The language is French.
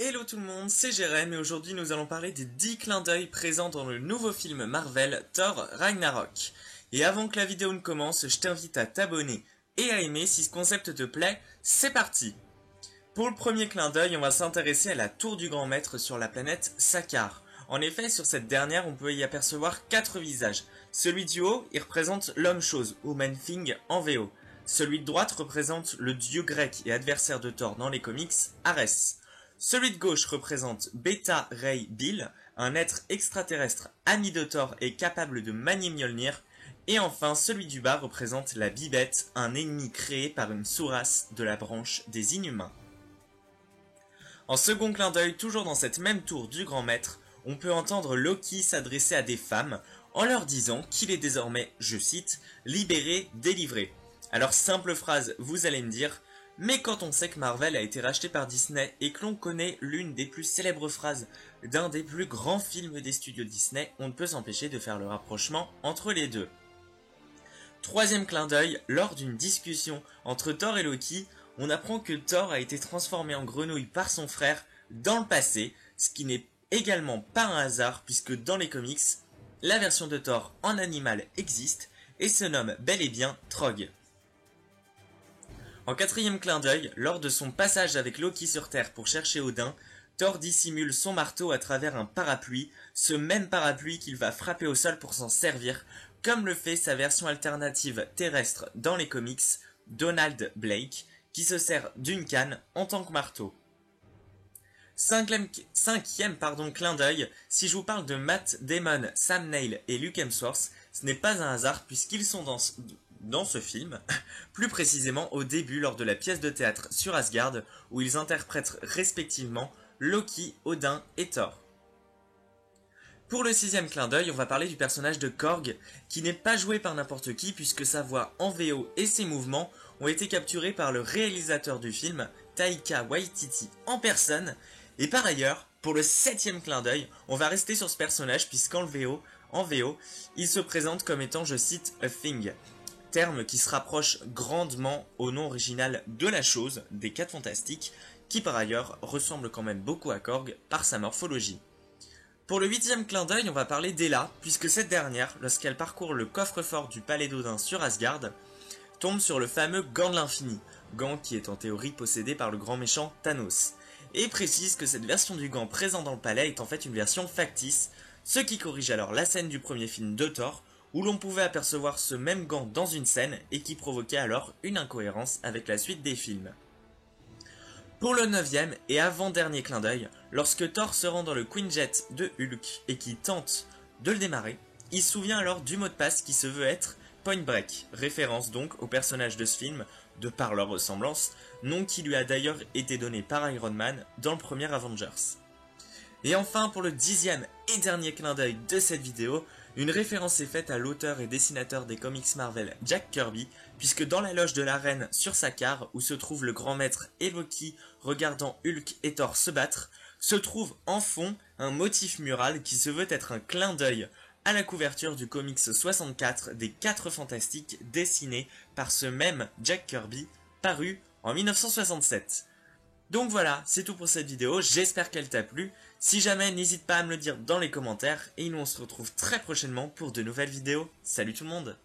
Hello tout le monde, c'est Jérém et aujourd'hui nous allons parler des 10 clins d'œil présents dans le nouveau film Marvel Thor Ragnarok. Et avant que la vidéo ne commence, je t'invite à t'abonner et à aimer si ce concept te plaît, c'est parti. Pour le premier clin d'œil, on va s'intéresser à la tour du grand maître sur la planète Sakaar. En effet, sur cette dernière, on peut y apercevoir 4 visages. Celui du haut, il représente l'homme-chose, ou Man-Thing en VO. Celui de droite représente le dieu grec et adversaire de Thor dans les comics, Arès. Celui de gauche représente Beta Ray Bill, un être extraterrestre ami de Thor et capable de manier Mjolnir. Et enfin, celui du bas représente la Bibête, un ennemi créé par une sous-race de la branche des Inhumains. En second clin d'œil, toujours dans cette même tour du grand maître, on peut entendre Loki s'adresser à des femmes en leur disant qu'il est désormais, je cite, libéré, délivré. Alors simple phrase, vous allez me dire, mais quand on sait que Marvel a été racheté par Disney et que l'on connaît l'une des plus célèbres phrases d'un des plus grands films des studios Disney, on ne peut s'empêcher de faire le rapprochement entre les deux. Troisième clin d'œil, lors d'une discussion entre Thor et Loki, on apprend que Thor a été transformé en grenouille par son frère dans le passé, ce qui n'est également pas un hasard puisque dans les comics, la version de Thor en animal existe et se nomme bel et bien Trog. En quatrième clin d'œil, lors de son passage avec Loki sur Terre pour chercher Odin, Thor dissimule son marteau à travers un parapluie, ce même parapluie qu'il va frapper au sol pour s'en servir, comme le fait sa version alternative terrestre dans les comics, Donald Blake, qui se sert d'une canne en tant que marteau. Cinquième clin d'œil, si je vous parle de Matt Damon, Sam Neill et Luke Hemsworth, ce n'est pas un hasard puisqu'ils sont dans ce film, plus précisément au début lors de la pièce de théâtre sur Asgard, où ils interprètent respectivement Loki, Odin et Thor. Pour le sixième clin d'œil, on va parler du personnage de Korg, qui n'est pas joué par n'importe qui puisque sa voix en VO et ses mouvements ont été capturés par le réalisateur du film, Taika Waititi en personne. Et par ailleurs, pour le septième clin d'œil, on va rester sur ce personnage puisqu'en VO, il se présente comme étant, je cite, a thing, terme qui se rapproche grandement au nom original de la chose, des 4 Fantastiques, qui par ailleurs ressemble quand même beaucoup à Korg par sa morphologie. Pour le huitième clin d'œil, on va parler d'Hela, puisque cette dernière, lorsqu'elle parcourt le coffre-fort du palais d'Odin sur Asgard, tombe sur le fameux gant de l'infini, gant qui est en théorie possédé par le grand méchant Thanos, et précise que cette version du gant présent dans le palais est en fait une version factice, ce qui corrige alors la scène du premier film de Thor, où l'on pouvait apercevoir ce même gant dans une scène et qui provoquait alors une incohérence avec la suite des films. Pour le neuvième et avant-dernier clin d'œil, lorsque Thor se rend dans le Quinjet de Hulk et qui tente de le démarrer, il se souvient alors du mot de passe qui se veut être Point Break, référence donc au personnage de ce film, de par leur ressemblance, nom qui lui a d'ailleurs été donné par Iron Man dans le premier Avengers. Et enfin, pour le dixième et dernier clin d'œil de cette vidéo, une référence est faite à l'auteur et dessinateur des comics Marvel Jack Kirby, puisque dans la loge de la reine sur Sakaar, où se trouve le grand maître et Loki regardant Hulk et Thor se battre, se trouve en fond un motif mural qui se veut être un clin d'œil à la couverture du comics 64 des 4 Fantastiques dessiné par ce même Jack Kirby, paru en 1967. Donc voilà, c'est tout pour cette vidéo, j'espère qu'elle t'a plu. Si jamais, n'hésite pas à me le dire dans les commentaires et nous on se retrouve très prochainement pour de nouvelles vidéos. Salut tout le monde!